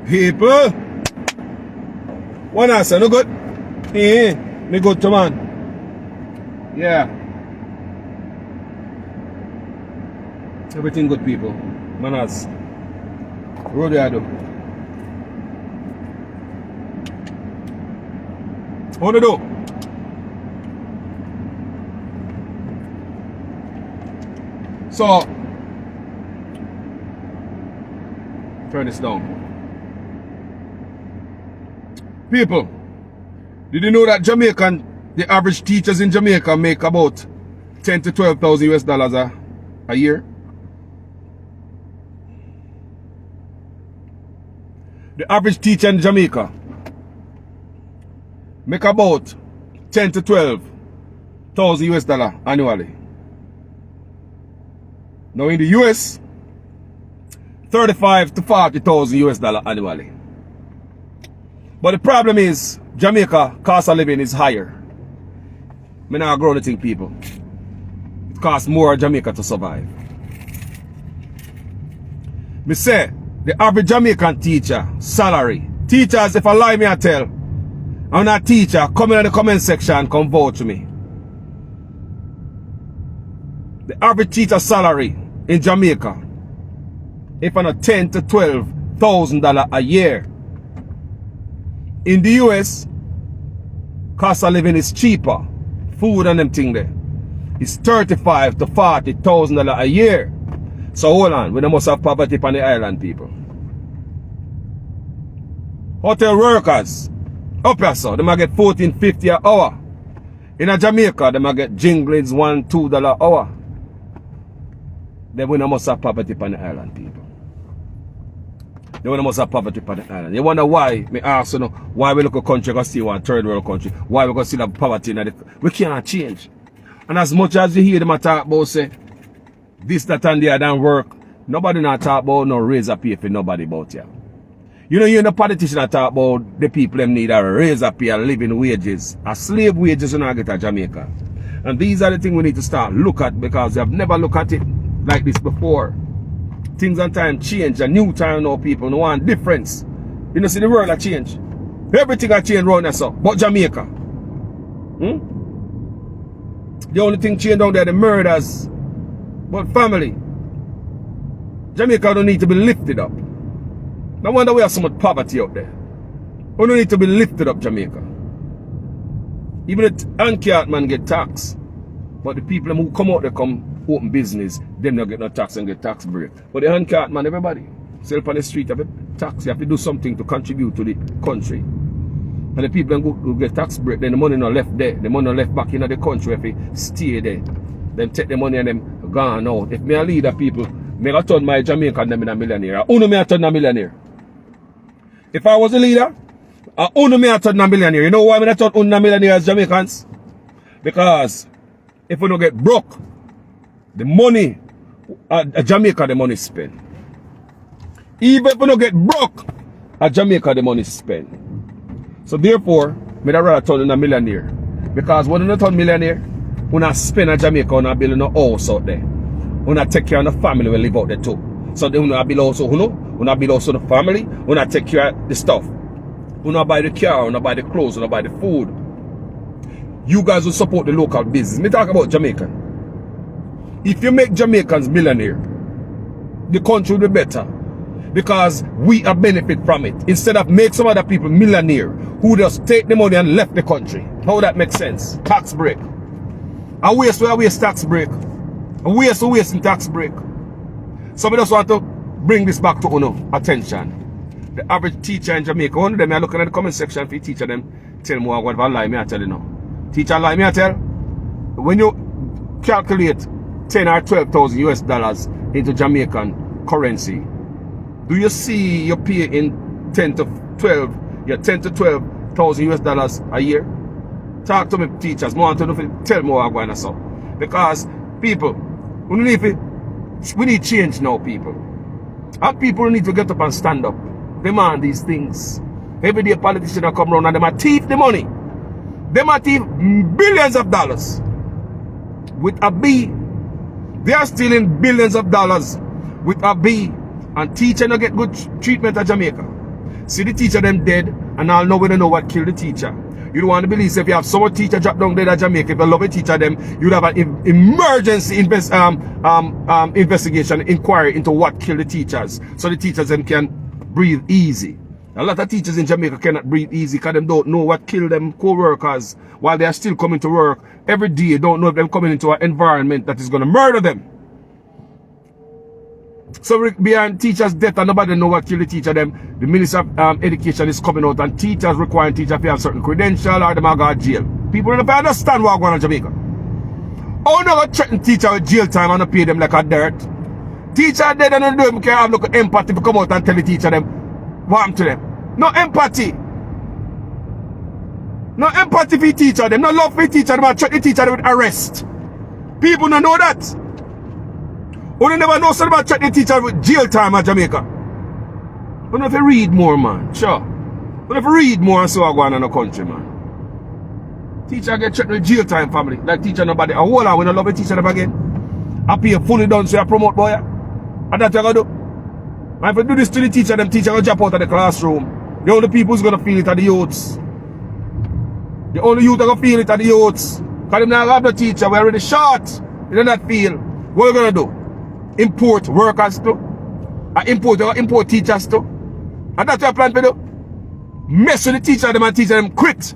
People, one answer, no good? Yeah, me good to man. Yeah. Everything good, people. Mannaz. What do I do? What do I do? So, turn this down. People, did you know that the average teachers in Jamaica make about 10 to 12,000 US dollars a year? The average teacher in Jamaica make about 10 to 12,000 US dollars annually. Now in the US, 35 to 40,000 US dollars annually. But the problem is, Jamaica cost of living is higher. Me not grow the thing, people. It costs more in Jamaica to survive. Me say, the average Jamaican teacher salary. Teachers, if I lie me I tell, I'm not a teacher, come in the comment section, come vote to me. The average teacher salary in Jamaica, if I'm not $10,000 to $12,000 a year. In the US, cost of living is cheaper. Food and them thing there. It's $35,000 to $40,000 a year. So hold on, we must have poverty on the island, people. Hotel workers, up here, so they might get $14.50 an hour. In a Jamaica, they might get jinglings $1, $2 an hour. Then we must have poverty on the island, people. They must have poverty on the island. You wonder why, me ask you know, why we look a country going to see one third world country, why we going to still have poverty in it. We can't change. And as much as you hear them talk about say, this, that and the other work, nobody not talk about no raise a pay for nobody about you. You know, you're the politician that talk about the people them need a raise a pay, a living wages, a slave wages you not get at Jamaica. And these are the things we need to start look at because we have never looked at it like this before. Things and time change, a new time now people, no one difference. You know, see the world has changed. Everything has changed around there, so. But Jamaica. The only thing changed down there, the murders. But family. Jamaica don't need to be lifted up. No wonder we have so much poverty out there. We don't need to be lifted up, Jamaica. Even the uncared man get taxed. But the people who come out there come open business, them don't get no tax and get tax break. But the handcart man, everybody, sell on the street, have a tax. You have to do something to contribute to the country. And the people who get tax break, then the money not left there. The money not left back in the country if they stay there. Them take the money and them gone out. If me a leader people, me a turn my Jamaican them in a millionaire. Uno me a turn a millionaire. If I was a leader, uno me a turn a millionaire. You know why me a turn uno a millionaire as Jamaicans? Because if we don't get broke, the money, at Jamaica, the money spent. Even if we don't get broke, at Jamaica, the money spent. So therefore, me da rather turn in a millionaire. Because when you turn millionaire, you not spend at Jamaica, you not build a house out there. You not take care of the family we live out there too. So then you not build also, you not build also the family, you not take care of the stuff. You not buy the car, you not buy the clothes, you not buy the food. You guys will support the local business. Me talk about Jamaican. If you make Jamaicans millionaire, the country will be better. Because we are benefit from it. Instead of make some other people millionaire who just take the money and left the country. How that makes sense? Tax break. A waste where waste tax break. A waste in tax break. So we just want to bring this back to attention. The average teacher in Jamaica, one of them are looking at the comment section if you teach them, tell me what I lie, me I tell you now. Teacher lie, me I tell. When you calculate 10 or 12,000 US dollars into Jamaican currency, do you see you pay in 10 to 12,000 US dollars a year? Talk to me, teachers. I want to know if you tell me what I'm going to say. Because people, we need change now, people. And people need to get up and stand up. Demand these things. Every day politicians are come around and they might thief the money. They might thief billions of dollars. With a B. They are stealing billions of dollars with a B. And teachers don't get good treatment at Jamaica. See the teacher them dead, and I'll know we don't know what killed the teacher. You don't want to believe, so if you have some teacher drop down there in Jamaica, if you love a teacher them, you'd have an emergency investigation, inquiry into what killed the teachers, so the teachers them can breathe easy. A lot of teachers in Jamaica cannot breathe easy because they don't know what killed them co-workers while they are still coming to work every day. Don't know if they're coming into an environment that is going to murder them. So behind teachers' death and nobody know what killed the teacher them, the Minister of Education is coming out and teachers requiring teachers to have certain credential or they might go to jail. People don't understand what going on in Jamaica. Oh no, threaten teacher with jail time and pay them like a dirt. Teacher dead and don't do care have no empathy to come out and tell the teacher them what happened to them. No empathy. No empathy for teacher them. No love for teacher them and threaten the teacher them with arrest. People don't know that. You never know something about threatening teacher with jail time in Jamaica. You have to read more, man. Sure. You have to read more and so I go on in the country, man. Teacher get threatened with jail time, family. Like teacher nobody. And hold on, we don't love a teacher them again. I pay fully done so I promote boy. And that's what I do. And if I do this to the teacher, them teacher will jump out of the classroom. The only people who's gonna feel it are the youths. The only youth are gonna feel it are the youths. Because them now have the teacher, we're already short. You do not feel. What are you gonna do? Import workers too? Import teachers too? And that's what I plan to do. Mess with the teacher them and teach them quit.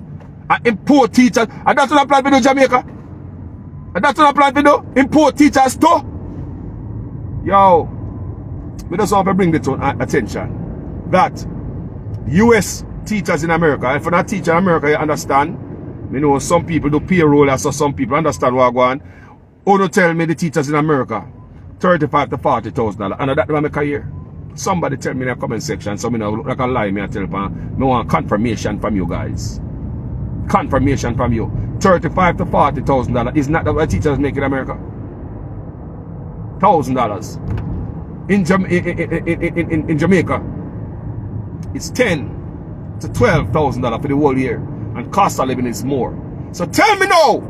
And import teachers. And that's what I plan to do, Jamaica. And that's what I plan to do. Import teachers too. Yo. We just want to bring this to attention. That US teachers in America, and for that teacher in America, you understand, you know, some people do payroll, so some people understand what I go on. Oh, don't tell me the teachers in America, $35,000 to $40,000. And that make a year. Somebody tell me in the comment section, so I not can lie me and tell me, I want confirmation from you guys. Confirmation from you. $35,000 to $40,000. Is not that what teachers make in America? $1,000. In Jamaica, it's $10,000 to $12,000 for the whole year, and cost of living is more. So tell me now,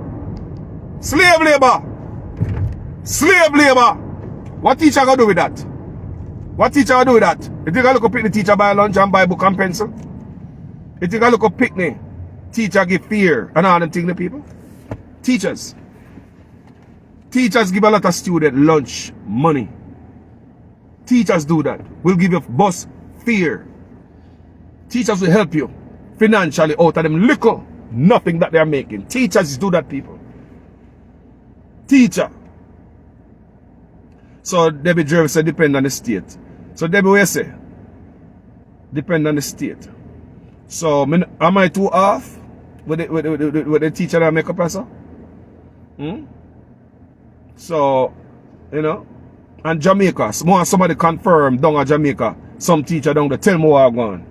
slave labor, what teacher gonna do with that? What teacher gonna do with that? You think I look up pick the teacher buy lunch and buy book and pencil? You think I look up picnic, teacher give fear and all them things to people? Teachers give a lot of students lunch money. Teachers do that. Will give you bus fear. Teachers will help you financially out of them little nothing that they are making. Teachers do that, people. Teacher. So Debbie Jervis said depend on the state. So Debbie what you say? Depend on the state. So am I too off with the teacher that make up person? So, you know. And Jamaica, somebody confirm down at Jamaica, some teacher down there, tell me what I'm going.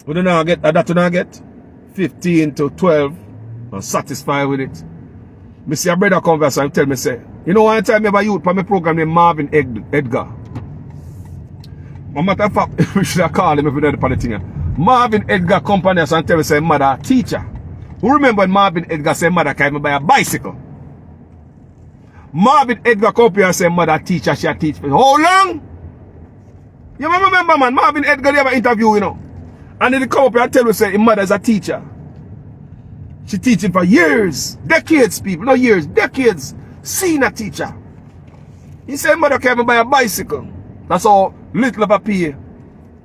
We do not get, that do not get 15 to 12, I'm satisfied with it. Me see a brother converse and tell me, say, you know one time I have a youth for my program named Marvin Edgar. No matter of fact, we should have called him if we know the thing. Marvin Edgar company and tell me, say, mother, teacher. Who remember when Marvin Edgar said, mother, can me buy a bicycle? Marvin Edgar come up here and say, mother teacher, she teach for how long? You remember, man, Marvin Edgar they have an interview, you know. And then he come up here and tell you, say, his mother is a teacher. She teaching for years, decades, people, not years, decades. Senior teacher. He said, mother can buy a bicycle. That's all little of a pay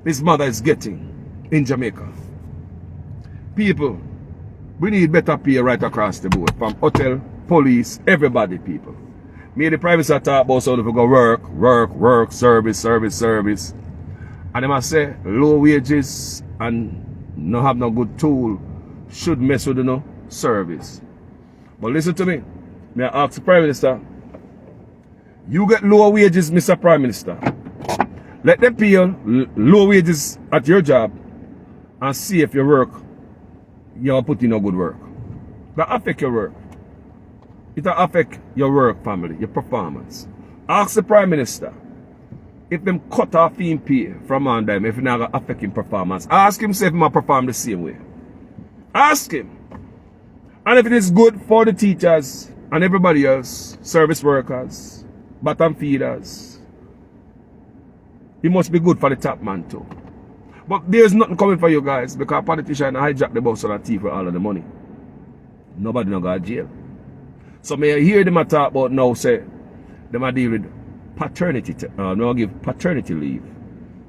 his mother is getting in Jamaica. People, we need better pay right across the board. From hotel, police, everybody, people. Me the prime minister talk about so if we go work, service. And they must say low wages and no have no good tool should mess with no service. But listen to me. May I ask the prime minister, you get low wages, Mr. Prime Minister. Let them pay you low wages at your job and see if your work, you're putting no good work. That affect your work. It will affect your work, family, your performance. Ask the Prime Minister if them cut off him pay from on them, if it's not going to affect him performance. Ask him if he might perform the same way. Ask him. And if it is good for the teachers and everybody else, service workers, bottom feeders, It must be good for the top man too. But there's nothing coming for you guys because politicians hijack the bus and thief with all of the money. Nobody no go to jail. So may I hear them talk about now say them a deal with paternity no give paternity leave.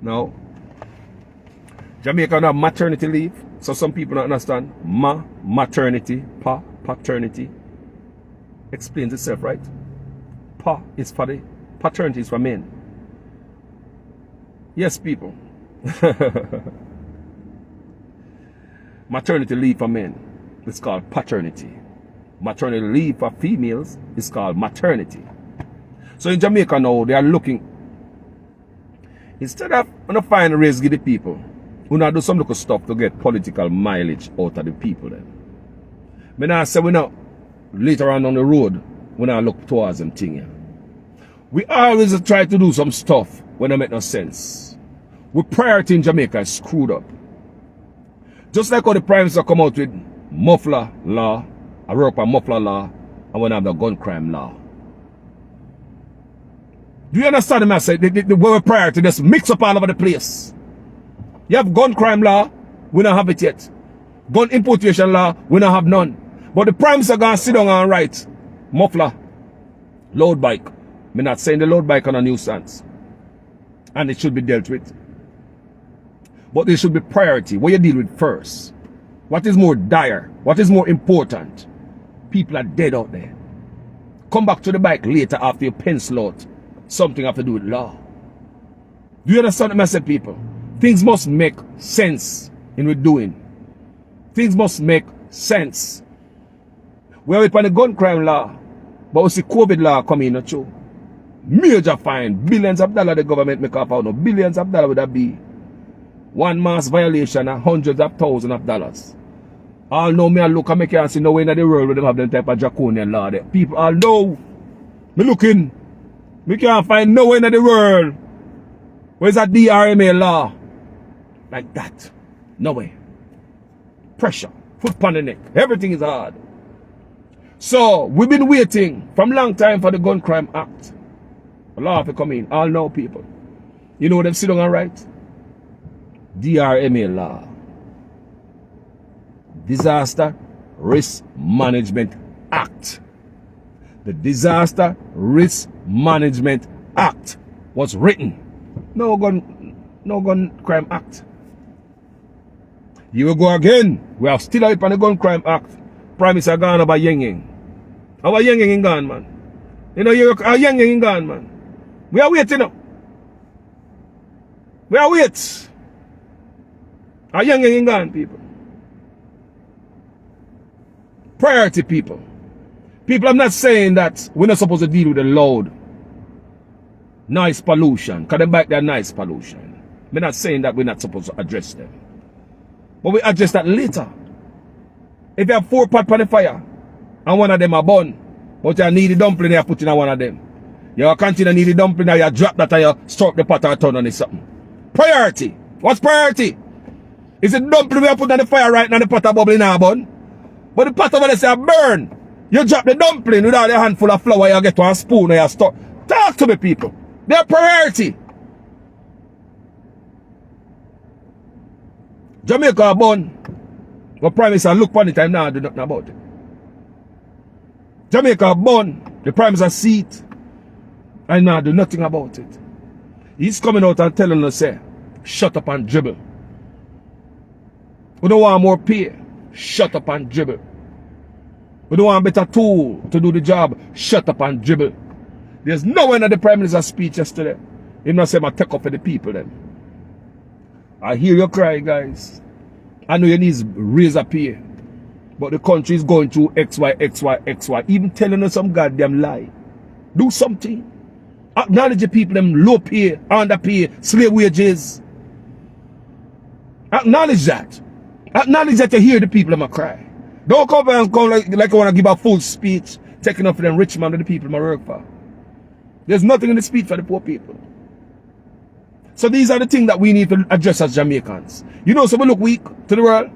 Now Jamaica don't have maternity leave. So some people don't understand maternity, paternity. Explains itself, right? Pa is for the paternity is for men. Yes, people. Maternity leave for men is called paternity. Maternity leave for females is called maternity. So in Jamaica now, they are looking, instead of find ways to give the people, we now do some little stuff to get political mileage out of the people then. But now I say we now, later on the road, we now look towards them thing here. We always try to do some stuff when it make no sense. We priority in Jamaica is screwed up. Just like how the Prime Minister come out with muffler law, a rope and muffler law, and when I have the gun crime law. Do you understand the message? The way we priority just mix up all over the place. You have gun crime law, we don't have it yet. Gun importation law, we don't have none. But the Prime Minister gonna sit down and write muffler, load bike. I'm not saying the load bike on a nuisance. And it should be dealt with. But there should be priority. What you deal with first. What is more dire? What is more important? People are dead out there. Come back to the bike later after you pencil out something have to do with law. Do you understand the message, people? Things must make sense in what we're doing. Things must make sense. We are on the gun crime law, but we see COVID law coming in too. Major fine, billions of dollars the government make up out. No, billions of dollars would that be. One mass violation and hundreds of thousands of dollars. All know me and look and me can't see no way in the world where they have them type of draconian law there. People all know. Me looking. Me can't find no way in the world. Where's that DRMA law? Like that. No way. Pressure. Foot on the neck. Everything is hard. So, we've been waiting from long time for the Gun Crime Act. A law to come in. All know people. You know what them sit down and write? DRMA law. Disaster Risk Management Act. The Disaster Risk Management Act was written. No gun crime act. You will go again. We are still up on the Gun Crime Act. Prime Minister gone about Yang. Our Yang gone, man. You know, our Yang gone, man. We are waiting now. We are waiting. Our Yang gone, people. Priority, people. People, I'm not saying that we're not supposed to deal with the loud noise pollution, because they back their noise pollution. We're not saying that we're not supposed to address them. But we address that later. If you have 4 pots on the fire, and one of them are burn, but you need the dumpling, you put in one of them. You continue to need the dumpling, and you drop that and you stroke the pot or turn on it something. Priority. What's priority? Is it dumpling you put on the fire right now, the pot are bubbling now, burn? But the pot over there say burn. You drop the dumpling without a handful of flour, you get one spoon and you stop. Talk to me, people. Their priority. Jamaica are born. The Prime Minister look upon it and now do nothing about it. Jamaica are born. The Prime Minister see it and now do nothing about it. He's coming out and telling us, say, shut up and dribble. We don't want more pay. Shut up and dribble. We don't want a better tool to do the job. Shut up and dribble. There's no one at the Prime Minister's speech yesterday. He not say I take up for the people then. I hear you cry, guys. I know you need raise a pay. But the country is going through XY, XY, XY. Even telling us some goddamn lie. Do something. Acknowledge the people, them low pay, underpay, slave wages. Acknowledge that. Acknowledge that you hear the people them cry. Don't come and come like I want to give a full speech, taking up for them rich man and the people I work for. There's nothing in the speech for the poor people. So these are the things that we need to address as Jamaicans. You know, so we look weak to the world.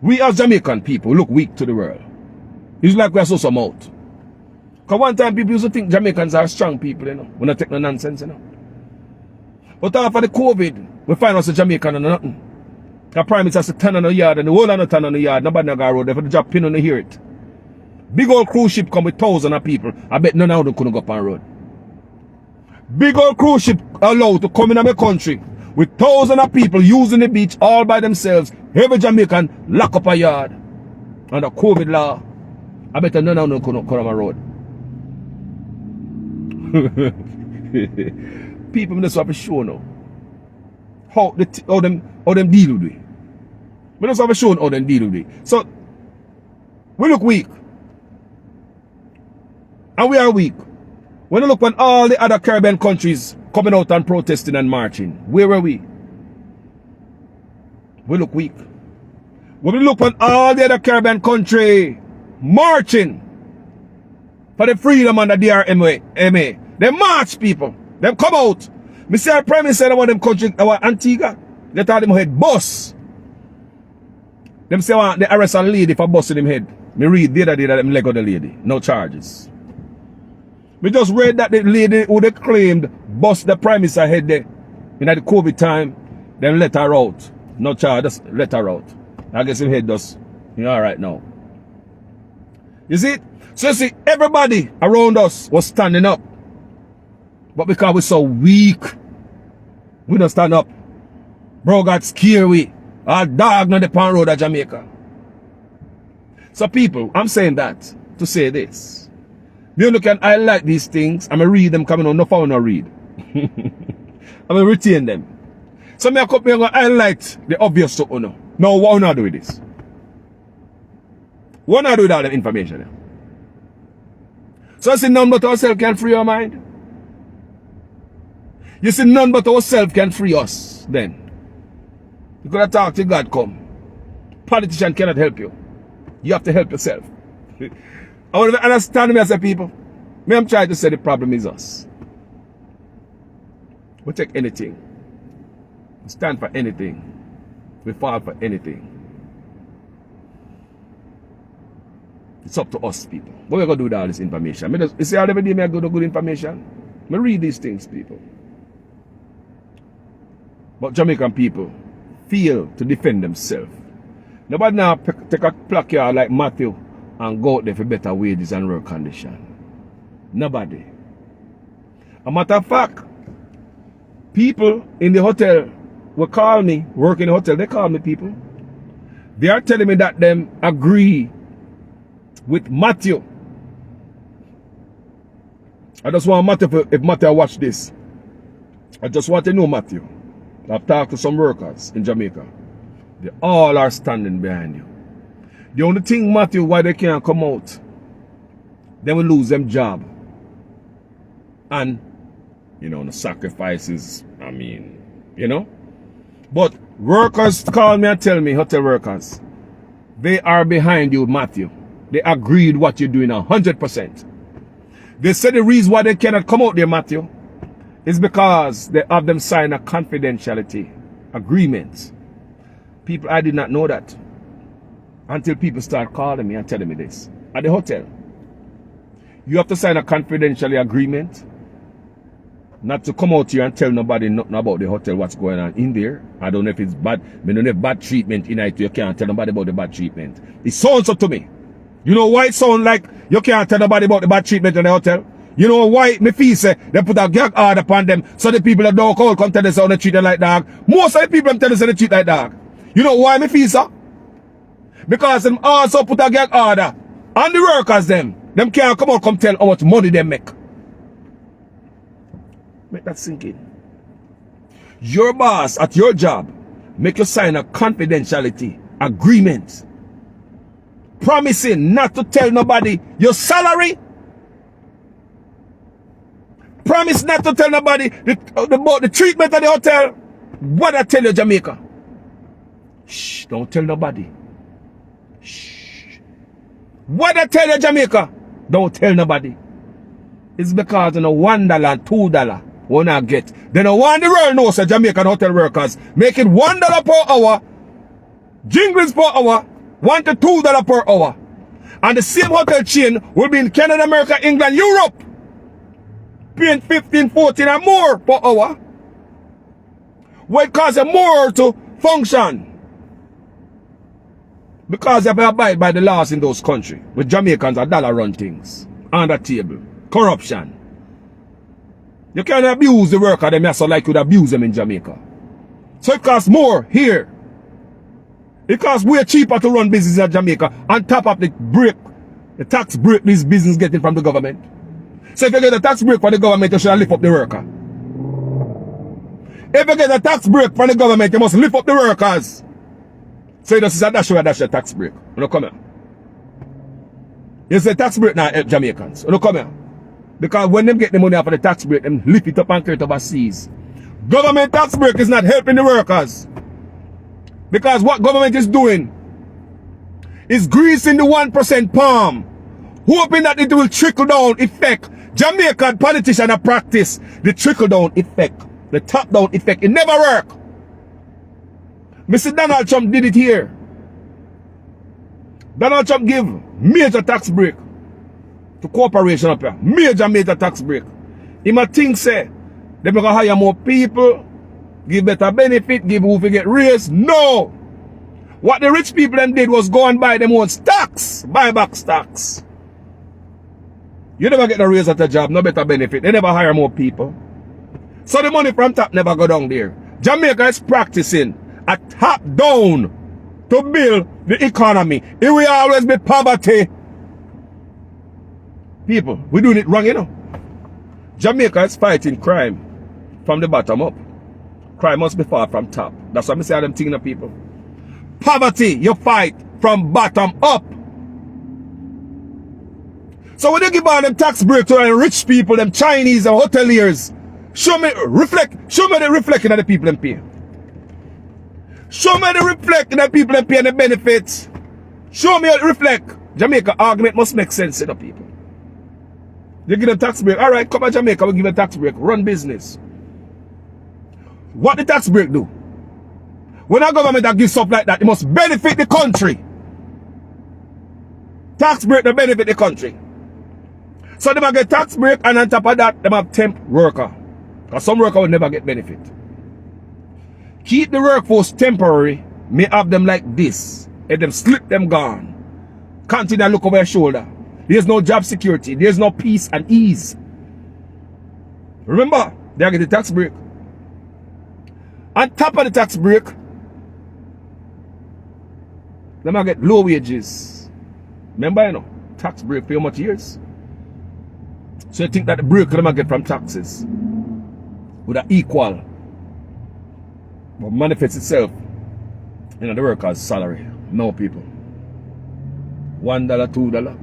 We as Jamaican people look weak to the world. It's like we are so some out. Because one time people used to think Jamaicans are strong people, you know. We don't take no nonsense, you know. But after the COVID, we find us a Jamaican and nothing. The prime minister said 10 on the yard and the whole of the 10 on the yard. Nobody on the road. They for the job pin on the hear it. Big old cruise ship come with thousands of people. I bet none of them couldn't go up on the road. Big old cruise ship allowed to come in our country with thousands of people using the beach all by themselves. Every Jamaican lock up a yard. Under COVID law. I bet none of them couldn't come on the road. People just have to show now. How them deal with it. We just have to show how them deal with it. So, we look weak. And we are weak. When you look at all the other Caribbean countries coming out and protesting and marching, where were we? We look weak. When we look at all the other Caribbean country marching for the freedom and the DRMA, they march people. They come out. Me say our prime minister about them country, our Antigua, they thought them head bus. Them say they arrest a lady for busting him head. Me read the other day that them leg of the lady. No charges. We just read that the lady who they claimed bust the prime minister head there in the COVID time, then let her out. No charge, just let her out. I guess him head just, alright now. You see? So you see, everybody around us was standing up. But because we're so weak, we don't stand up. Bro got scared we. Our dog on the pan road of Jamaica. So people, I'm saying that to say this. You look and I like these things. I'm going to read them coming on. No phone or read. I'm going to retain them. So me I come here and highlight the obvious stuff. No, what not do with this? What not do with all the information? So I say none but ourselves can free our mind. You see, none but ourselves can free us then. You could have talked to God come. Politician cannot help you. You have to help yourself. I want to understand me as a people. Me, I'm trying to say the problem is us. We take anything. We stand for anything. We fall for anything. It's up to us, people. What we're going to do with all this information? You see how every day I go to good information? I read these things, people. But Jamaican people fail to defend themselves. Nobody now take a placard like Matthew and go out there for better wages and work condition. Nobody. A matter of fact, people in the hotel will call me, work in the hotel, they call me people. They are telling me that them agree with Matthew. I just want Matthew, if Matthew watch this, I just want to know Matthew. I've talked to some workers in Jamaica. They all are standing behind you. The only thing, Matthew, why they can't come out, they will lose them job. And, the sacrifices, But workers call me and tell me, hotel workers, they are behind you, Matthew. They agreed what you're doing 100%. They said the reason why they cannot come out there, Matthew, is because they have them sign a confidentiality agreement. People, I did not know that until people start calling me and telling me this. At the hotel, you have to sign a confidentiality agreement not to come out here and tell nobody nothing about the hotel, what's going on in there. I don't know if it's bad. I don't have bad treatment in it. You can't tell nobody about the bad treatment. It sounds up to me. You know why it sounds like you can't tell nobody about the bad treatment in the hotel? You know why me feel say they put a gag order upon them so the people that don't call come tell us how they treat them like dog. Most of the people tell us how they treat like dog. You know why me feel so? Because them also put a gag order on the workers them can't come out come tell how much money they make. Make that sink in. Your boss at your job make you sign a confidentiality agreement promising not to tell nobody your salary. Promise not to tell nobody about the treatment at the hotel. What I tell you, Jamaica? Shh, don't tell nobody. Shh. What I tell you, Jamaica? Don't tell nobody. It's because $1 and $2 will not get. They don't want the world knows that Jamaican hotel workers make it $1 per hour, jingles per hour, $1 to $2 per hour. And the same hotel chain will be in Canada, America, England, Europe, paying 15, 14 and more per hour. What causes you more to function? Because you have to abide by the laws in those countries. With Jamaicans, a dollar run things. On the table. Corruption. You can't abuse the worker, them so like you'd abuse them in Jamaica. So it costs more here. It costs way cheaper to run business in Jamaica on top of the break, the tax break this business getting from the government. So if you get a tax break from the government, you should lift up the worker. If you get a tax break from the government, you must lift up the workers. So you just say that's your tax break. You don't come here. You say tax break now help Jamaicans. You don't come here. Because when them get the money off of the tax break, them lift it up and carry it overseas. Government tax break is not helping the workers. Because what government is doing is greasing the 1% palm, hoping that it will trickle down effect. Jamaican politicians have practiced the trickle down effect, the top down effect. It never work. Mr. Donald Trump did it here. Donald Trump gave major tax break to corporation up here. Major tax break. He might think say they're going to hire more people, give better benefit, give who get raised. No. What the rich people them did was go and buy them own stocks. Buy back stocks. You never get a raise at a job, no better benefit. They never hire more people. So the money from top never go down there. Jamaica is practicing a top down to build the economy. It will always be poverty. People, we're doing it wrong, you know. Jamaica is fighting crime from the bottom up. Crime must be fought from top. That's what I say to them thinking of people. Poverty, you fight from bottom up. So when they give all them tax breaks to them rich people, them Chinese and hoteliers, show me the reflecting of the people them pay. Show me the reflecting of the people them pay and the benefits. Show me how it reflect. Jamaica argument must make sense to the people. You give them tax break. Alright, come to Jamaica, we'll give a tax break. Run business. What the tax break do? When a government that gives stuff like that, it must benefit the country. Tax break to benefit the country. So they might get tax break and on top of that, they have temp worker. Because some worker will never get benefit. Keep the workforce temporary, may have them like this. If them slip them gone. Continue to look over your shoulder. There's no job security. There's no peace and ease. Remember, they get the tax break. On top of the tax break, they might get low wages. Remember, you know, tax break for how much years? So you think that the break they might get from taxes would have equal but manifests itself in the worker's salary. No, people. $1, $2.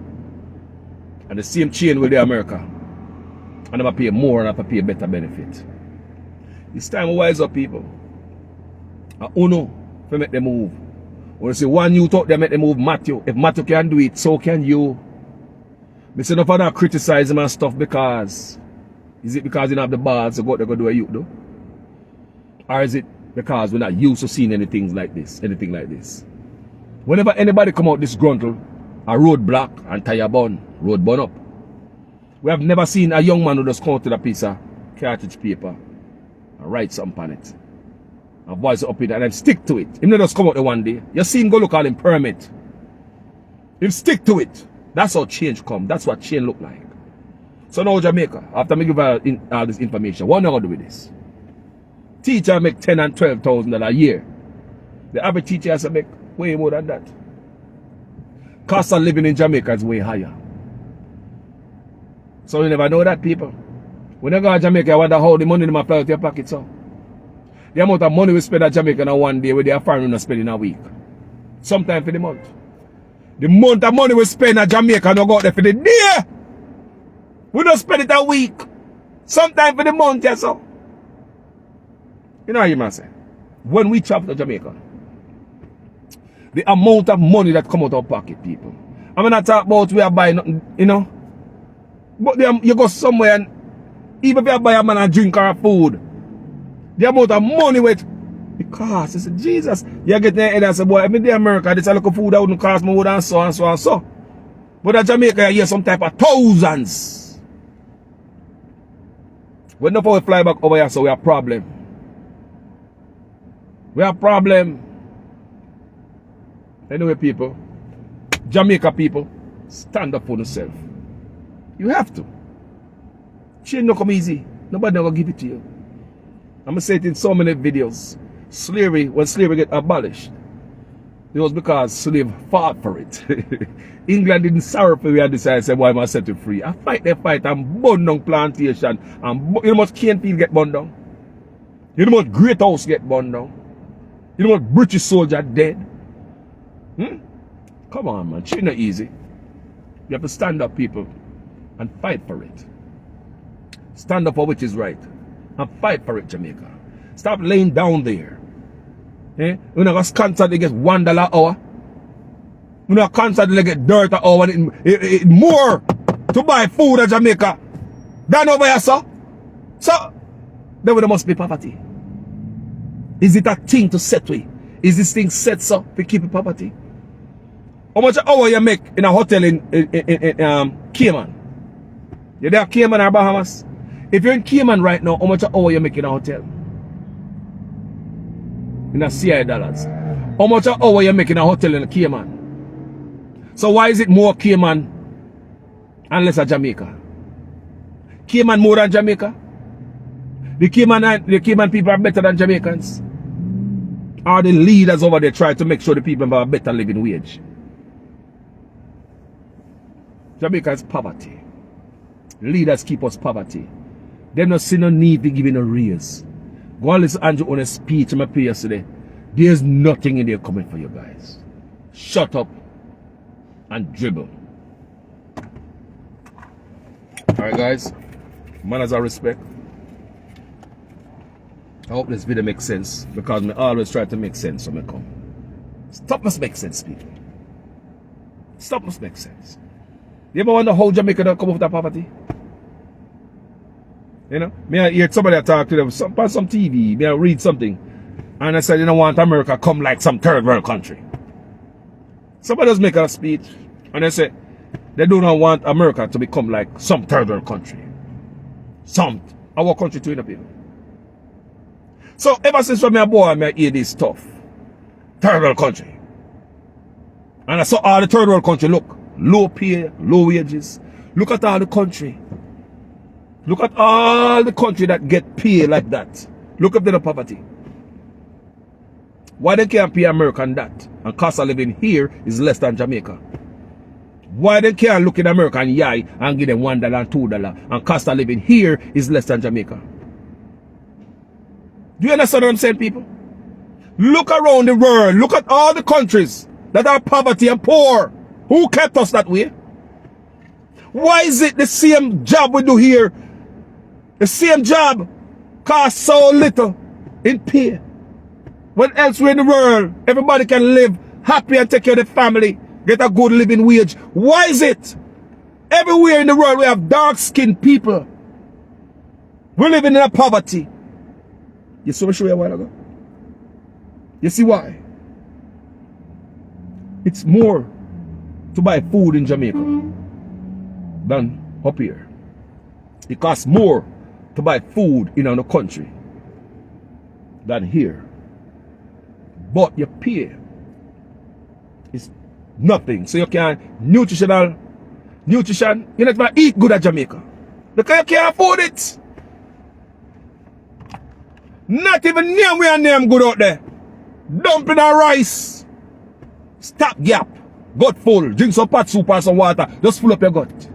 And the same chain with the America. And they pay more and they pay better benefit. It's time to wise up, people. And Uno to make them move. When you say one you talk, they make them move Matthew. If Matthew can do it, so can you. I say no for not criticize him and stuff because is it because you don't have the balls to go to do a youth though? Or is it because we're not used to seeing anything like this? Whenever anybody come out disgruntled, a road block and tire burn, road burn up. We have never seen a young man who just come out with a piece of cartridge paper and write something on it. And voice it up it and then stick to it. Him not just come out there one day. You see him go look at him permit. Him stick to it. That's how change come. That's what change look like. So now Jamaica, after me give all this information, what am I going to do with this? Teacher make 10 and 12,000 a year. The average teacher has to make way more than that. Cost of living in Jamaica is way higher. So you never know that, people. When you go to Jamaica, I wonder how the money in my fly out your pocket, so. The amount of money we spend at Jamaica in one day, where they are foreign spend in a week. Sometime for the month. The amount of money we spend at Jamaica no go out there for the day. We don't spend it a week. Sometime for the month, yes, so. You know how you must say. When we travel to Jamaica, the amount of money that come out of our pocket, people. I'm not talking about we are buying nothing, you know. But you go somewhere and even if you buy a man a drink or a food, the amount of money with because it's Jesus. You get there and say, boy, if in America, this a look of food that wouldn't cost more than so and so and so. But at Jamaica, you hear some type of thousands. When the we fly back over here, so we have a problem. We have problem. Anyway, people, Jamaica people, stand up for yourself. You have to. Change no come easy. Nobody never give it to you. I'm gonna say it in so many videos. Slavery, when slavery get abolished, it was because slaves fought for it. England didn't sorrow for we and decided, say, why am I set you free? I fight the fight and burn down plantation. And you know how much cane field get burned down? You know how much great house get burned down? You know how much British soldier dead? Come on, man. It's not easy. You have to stand up, people, and fight for it. Stand up for which is right. And fight for it, Jamaica. Stop laying down there. You're not going to constantly get $1 an hour. You're not constantly get dirt an hour. It more to buy food in Jamaica than over here, sir. So, then there must be poverty. Is it a thing to set with? Is this thing set so to keep poverty? How much an hour you make in a hotel in Cayman? You're there Cayman or Bahamas? If you're in Cayman right now, how much an hour you make in a hotel? In a CI dollars. How much an hour you make in a hotel in Cayman? So why is it more Cayman and less Jamaica? Cayman more than Jamaica? The Cayman people are better than Jamaicans? Or the leaders over there try to make sure the people have a better living wage? Jamaica is poverty. Leaders keep us poverty. They don't see no need to give a raise. Go and listen to Andrew on a speech in my play yesterday. There's nothing in there coming for you guys. Shut up and dribble. Alright guys, Mannaz Respect. I hope this video makes sense because I always try to make sense when I come. Stop must make sense, people. Stop must make sense. You ever wonder how Jamaica don't come off that poverty? You know, me I hear somebody talk to them on some TV, me I read something, and I said, you don't want America come like some third world country. Somebody else make a speech, and they say, they do not want America to become like some third world country. Our country too, the people. So ever since when me a boy, I hear this stuff. Third world country. And I saw all the third world country, look, low pay, low wages. Look at all the country. Look at all the country that get paid like that. Look at the poverty. Why they can't pay American that? And cost of living here is less than Jamaica. Why they can't look at American yai and give them $1 and $2 and cost of living here is less than Jamaica? Do you understand what I'm saying, people? Look around the world. Look at all the countries that are poverty and poor. Who kept us that way? Why is it the same job we do here? The same job costs so little in pay. When elsewhere in the world, everybody can live happy and take care of the family, get a good living wage. Why is it? Everywhere in the world we have dark-skinned people. We're living in a poverty. You saw me show you a while ago? You see why? It's more to buy food in Jamaica than up here. It costs more to buy food in our country than here. But your pay is nothing. So you can nutrition, you're not going to eat good at Jamaica. Because you can't afford it. Not even name we are name good out there. Dumping our rice. Stop gap. Gut full. Drink some pot soup and some water. Just full up your gut.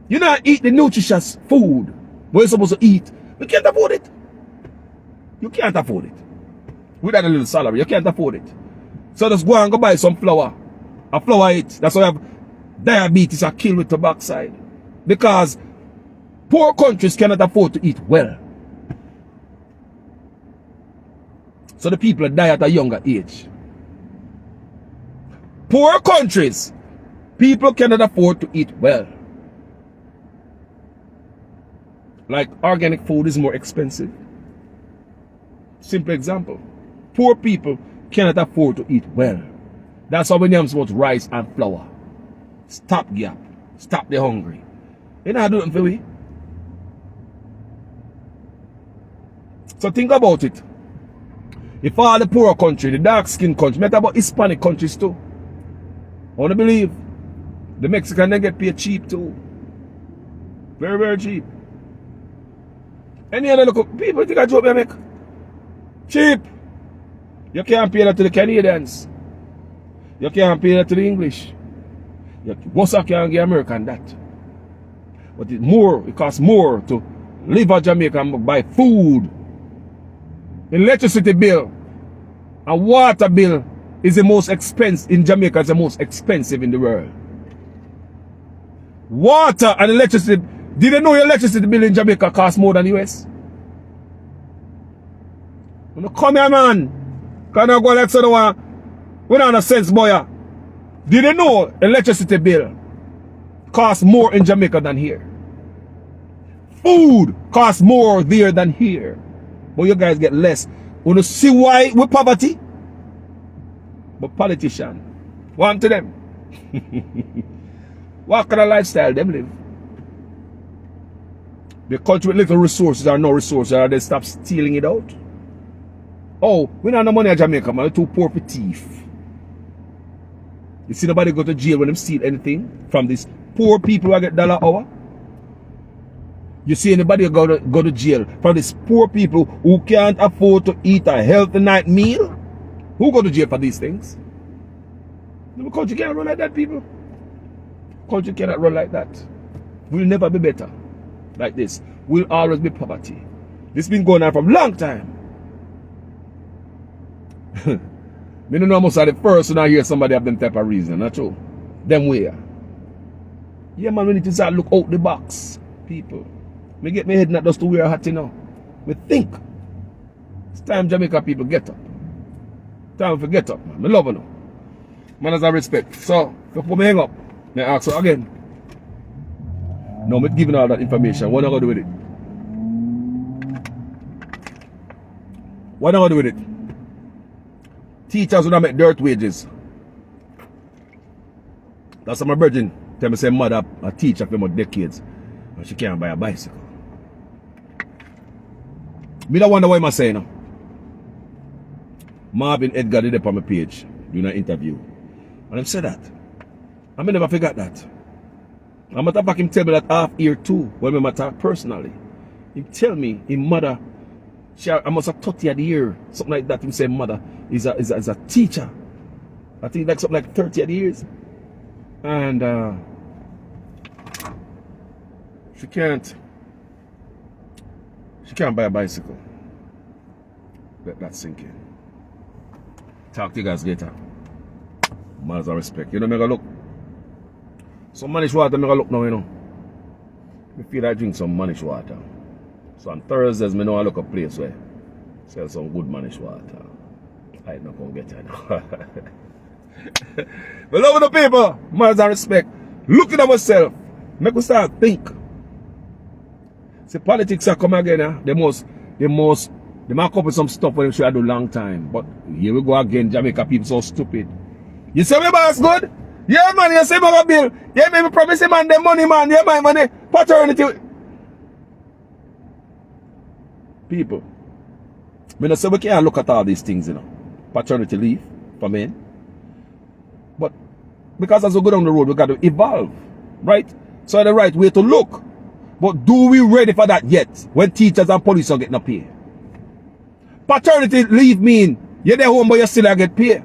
You not eat the nutritious food what you're supposed to eat. You can't afford it. You can't afford it. Without a little salary, you can't afford it. So just go and go buy some flour. A flour it. That's why you have diabetes are killed with tobacco. Because poor countries cannot afford to eat well. So the people die at a younger age. Poor countries, people cannot afford to eat well. Like organic food is more expensive. Simple example. Poor people cannot afford to eat well. That's why we name about rice and flour. Stop gap. Stop the hungry. You know how to do it for we? So think about it. If all the poor country, the dark skin country, matter about Hispanic countries too. I want to believe the Mexican they get paid cheap too. Very, very cheap. Any other local people think I joke me make? Cheap. You can't pay that to the Canadians. You can't pay that to the English. Most of you can get American that. But it's more, it costs more to live in Jamaica and buy food. Electricity bill and water bill is the most expensive in Jamaica, is the most expensive in the world. Water and electricity. Did you know your electricity bill in Jamaica costs more than the US? When you come here, man, can I go like someone? We don't have sense, boy. Did you know electricity bill costs more in Jamaica than here? Food costs more there than here. But you guys get less. Want to see why with poverty? But politician, what to them? What kind of lifestyle them live? The country with little resources or no resources, or they stop stealing it out. Oh, we don't have no money in Jamaica, man. We're too poor for thief. You see nobody go to jail when them steal anything from these poor people who get $1 hour? You see anybody go to jail from these poor people who can't afford to eat a healthy night meal? Who go to jail for these things? The country can't run like that, people. Country cannot run like that. We'll never be better like this. We'll always be poverty. This been going on for a long time. Me don't know almost at the first when I hear somebody have them type of reason, not true? Them way. Yeah, man, we need to start look out the box, people. Me get my head not just to wear a hat, you know. Me think. It's time Jamaica people get up. Time to get up, man. Me love you now. Mannaz Respect. So, before me hang up, me ask you again. No, me giving all that information. What am I going to do with it? What am I going to do with it? Teachers would not make dirt wages. That's what my virgin tell me say mother a teacher for more decades and she can't buy a bicycle. Me don't wonder why I'm saying now. Marvin Edgar did it on my page doing an interview. And him said that. I never forgot that. I'm matter of fact him tell me that half year too when we talk personally. He tell me his mother I must have 30 a year, something like that. Him say mother is a teacher. I think like something like 30 years. And she can't buy a bicycle. Let that sink in. Talk to you guys later. Mannaz Respect. You know, me go look. Some mannish water, me go look now, you know. Me feel I drink some mannish water. So on Thursdays, I know I look a place where sell some good mannish water. I not gonna get it now. But love the people, Mannaz Respect. Looking at myself, make me start think. See, politics are come again, they might come with some stuff when they should have do long time. But here we go again, Jamaica people so stupid. You say me boss good? Yeah man, you say me a bill. Yeah man, me promise him man the money man. Yeah my money. Paternity. People, I don't say we can't look at all these things, you know. Paternity leave for men. But because as we go down the road, we got to evolve, right? So the right way to look. But do we ready for that yet? When teachers and police are getting a pay? Paternity leave mean you're there home but you still get pay.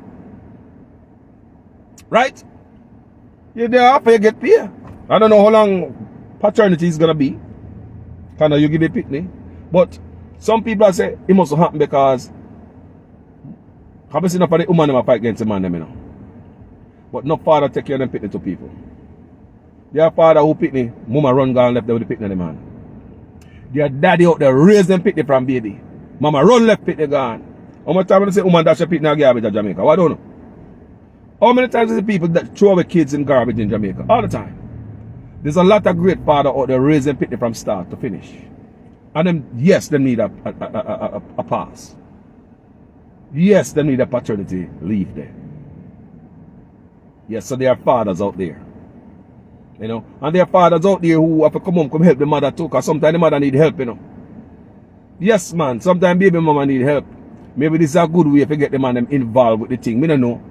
Right? You're there after you get pay. I don't know how long paternity is gonna be. Kind of you give a pickney. But some people say it must happen because have you seen enough of the woman that fight against the man them, you know? But no father take care of them pickney to people. Their father who pickney, mama run gone left there with the pickney the man. Their daddy out there raised them pickney from baby. Mama run left pickney gone. How much time do you say woman dash a pickney and garbage in Jamaica? Well, I don't know. How many times is the people that throw away kids in garbage in Jamaica? All the time. There's a lot of great father out there raising pickney from start to finish. And them, yes, they need a pass. Yes, they need a paternity leave there. Yes, so there are fathers out there. You know, and there are fathers out there who have to come home, come help the mother too, because sometimes the mother need help, you know. Yes, man, sometimes baby mama need help. Maybe this is a good way to get the man them involved with the thing. We don't know.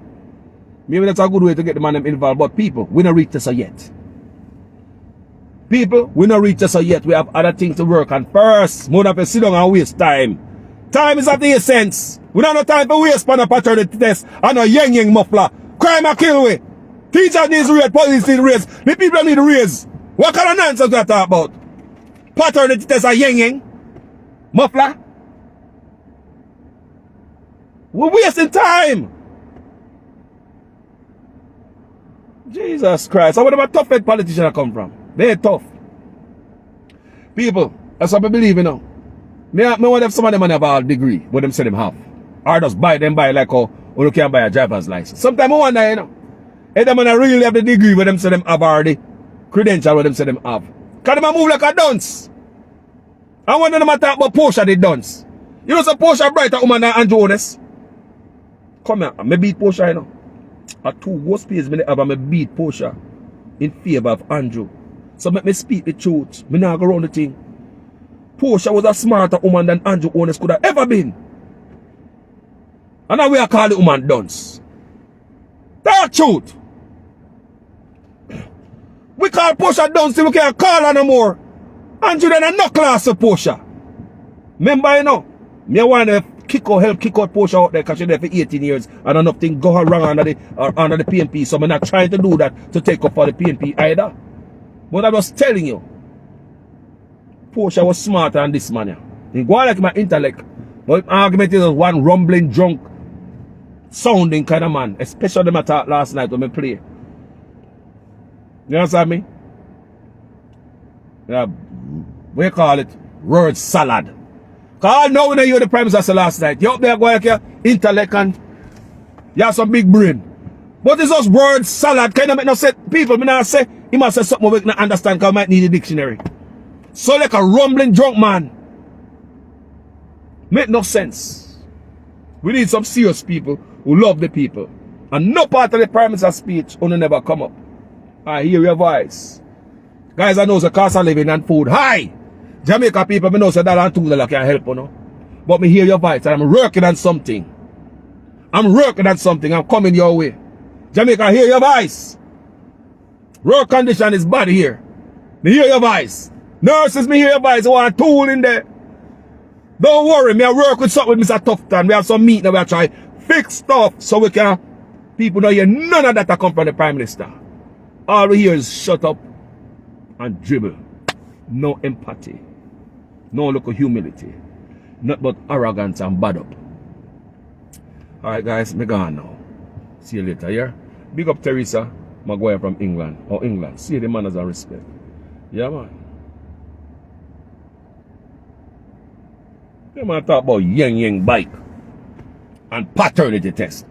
Maybe that's a good way to get the man them involved. But people, we don't reach this yet. People, we don't reach this yet. We have other things to work on first. More than to sit down and waste time. Time is of the essence. We don't have time to waste on a paternity test and a yang muffler. Crime and kill we. Teachers need to raise, police need to raise. The people need to raise. What kind of nonsense we are talking about? Paternity test and yang muffler? We're wasting time. Jesus Christ. So where the tough head politicians come from? They're tough. People, that's what I believe, you know. Me wonder if some of them have a degree, what them say them have. Or just buy like how you can buy a driver's license. Sometimes I wonder, you know, if them really have the degree what them say them have or the credential what them say them have. Because them move like a dunce. I wonder them talk about Portia the dunce. You know some Portia brighter woman than Andrew Honest. Come here, I beat Portia, you know. At 2 worst pays me have I beat Portia in favor of Andrew. So let me speak the truth. Me not go around the thing. Portia was a smarter woman than Andrew Honest could have ever been. And now we are calling the woman dunce. That's truth. We call Portia dunce till we can't call her no more. Andrew then a no class of Portia. Remember, you know, me want to help kick out Portia out there because she's there for 18 years and nothing go wrong under the PNP. So I'm not trying to do that to take up for the PNP either. But I was telling you, Portia was smarter than this man. He go like my intellect. But argument is one rumbling, drunk, sounding kind of man. Especially them I talked last night when I play. You understand me? Yeah, we call it word salad. Because I know when you the Prime Minister last night, you up there going like your intellect and you have some big brain. But it's just word salad. Kind of make no sense. People, me not say, he must say something we can understand because I might need a dictionary. So like a rumbling drunk man. Make no sense. We need some serious people who love the people. And no part of the Prime Minister's speech will never come up. I hear your voice. Guys, I know the cost of living and food high. Jamaica people, I know that $1 and $2 can help, you know. But me hear your voice and I'm working on something. I'm working on something. I'm coming your way. Jamaica, hear your voice. Road condition is bad here. Me hear your voice. Nurses, me hear your voice. I want a tool in there. Don't worry, me I work with something with Mr. Tufton. We have some meeting we are trying fix stuff so we can people don't hear none of that come from the Prime Minister. All we hear is shut up and dribble. No empathy. No look of humility. Not but arrogance and bad up. Alright guys, me gone now. See you later, yeah? Big up Teresa Maguire from England. Or England. See the Mannaz Respect. Yeah man. You man talk about yang bike. And paternity test.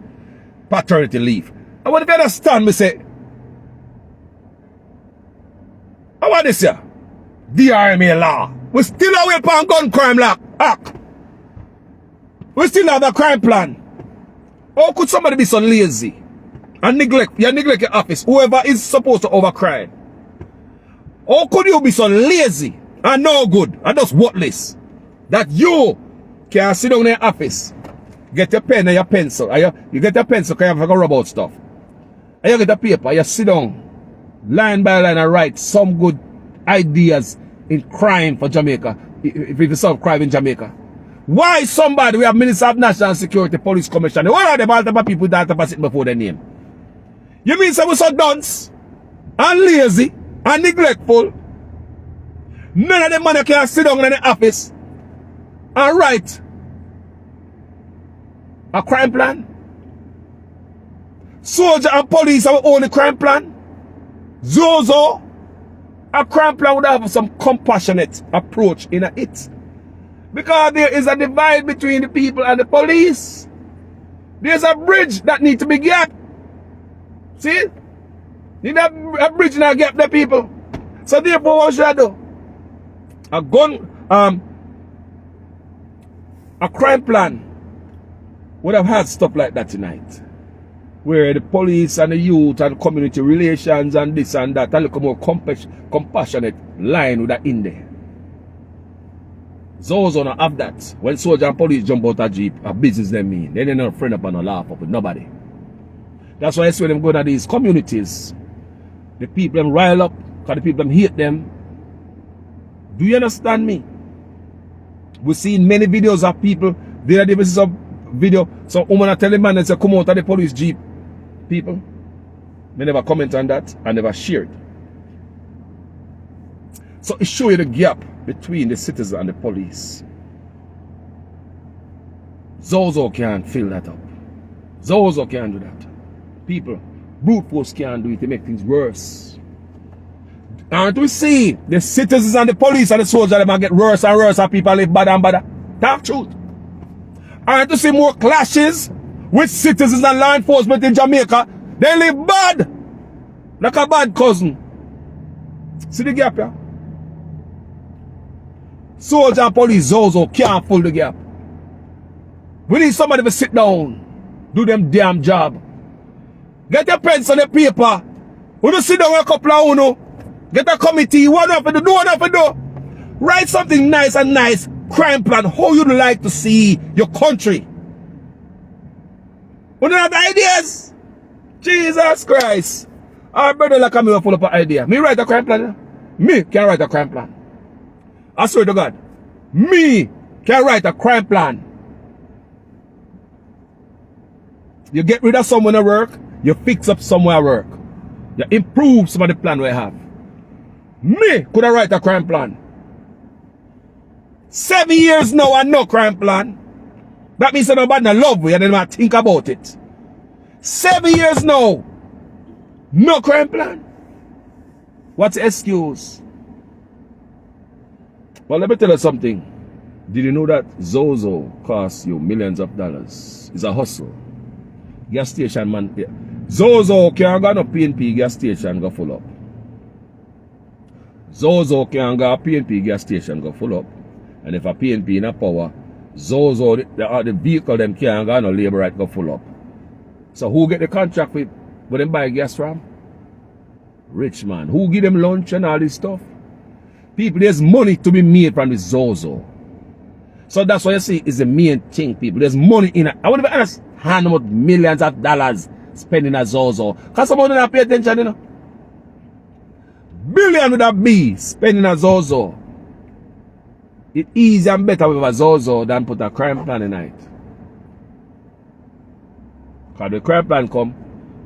Paternity leave. I want to understand me say. I want this here. DRMA law. We still away upon gun crime law act. We still have a crime plan. How could somebody be so lazy and neglect your office, whoever is supposed to overcrime? How could you be so lazy and no good and just worthless that you can sit down in your office, get your pen and your pencil, and you get your pencil because you have to rub out stuff, and you get a paper, you sit down line by line and write some good ideas in crime for Jamaica, if you solve crime in Jamaica. Why somebody, we have Minister of National Security, Police Commissioner, what are them all type of people that have sitting before their name? You mean some so dunce and lazy and neglectful? None of them man can sit down in the office and write a crime plan? Soldier and police have only crime plan? Zozo, a crime plan would have some compassionate approach in it. Because there is a divide between the people and the police. There's a bridge that needs to be gapped. See? Need a bridge and a gap the people. So therefore what should I do? A crime plan would have had stuff like that tonight. Where the police and the youth and community relations and this and that, a little more compassionate line with that in there. Zozo don't have that. When soldier and police jump out of jeep, a business them mean. They ain't no friend up and no laugh up with nobody. That's why I see them go to these communities. The people them rile up, because the people them hate them. Do you understand me? We've seen many videos of people. There is some video. Some woman are telling man and say come out of the police jeep. People. They never comment on that and never share it. So it shows you the gap between the citizen and the police. Zozo can't fill that up. Zozo can't do that. People, brute force can't do it to make things worse. Aren't we see the citizens and the police and the soldiers that might get worse and worse and people live bad and bad? Talk truth. Aren't we see more clashes with citizens and law enforcement in Jamaica? They live bad. Like a bad cousin. See the gap here? Soldier and police Zozo can't fill the gap. We need somebody to sit down. Do them damn job. Get your pens and the paper. We don't sit down with a couple of uno. Get a committee. One of it, do one of it, do. Write something nice and nice. Crime plan. How you'd like to see your country. We don't have ideas. Jesus Christ. Our brother like me full of an idea. Me write a crime plan. Me can write a crime plan. I swear to God. Me can write a crime plan. You get rid of someone at work. You fix up somewhere at work. You improve some of the plan we have. Me could have write a crime plan. 7 years now and no crime plan. That means nobody not love you and then might think about it. 7 years now. No crime plan. What's the excuse? Well, let me tell you something. Did you know that Zozo costs you millions of dollars? It's a hustle. Gas station man. Yeah. Zozo can't go no PNP gas station go full up. Zozo can't go a PNP gas station go full up. And if a PNP in a power, Zozo, the vehicle them can't go no labor right go full up. So who get the contract with where them buy gas from? Rich man. Who give them lunch and all this stuff? People, there's money to be made from this Zozo. So that's why you see is the main thing, people. There's money in it. I want to be honest, hand out millions of dollars spending a Zozo. Because someone don't pay attention, you know. Billion would have be spending a Zozo. It's easier and better with a Zozo than put a crime plan in it. Because the crime plan come,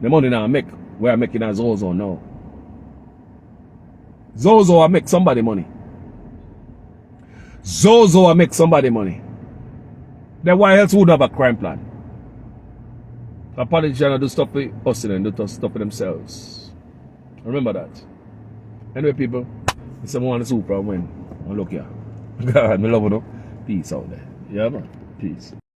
the money now make, we are making a Zozo now. Zozo will make somebody money. Zozo will make somebody money. Then why else would have a crime plan? A politician do stuff for us and do stuff for themselves. Remember that. Anyway, people, it's someone super win. Look here. God, me love you. Peace out there. Yeah, man. Peace.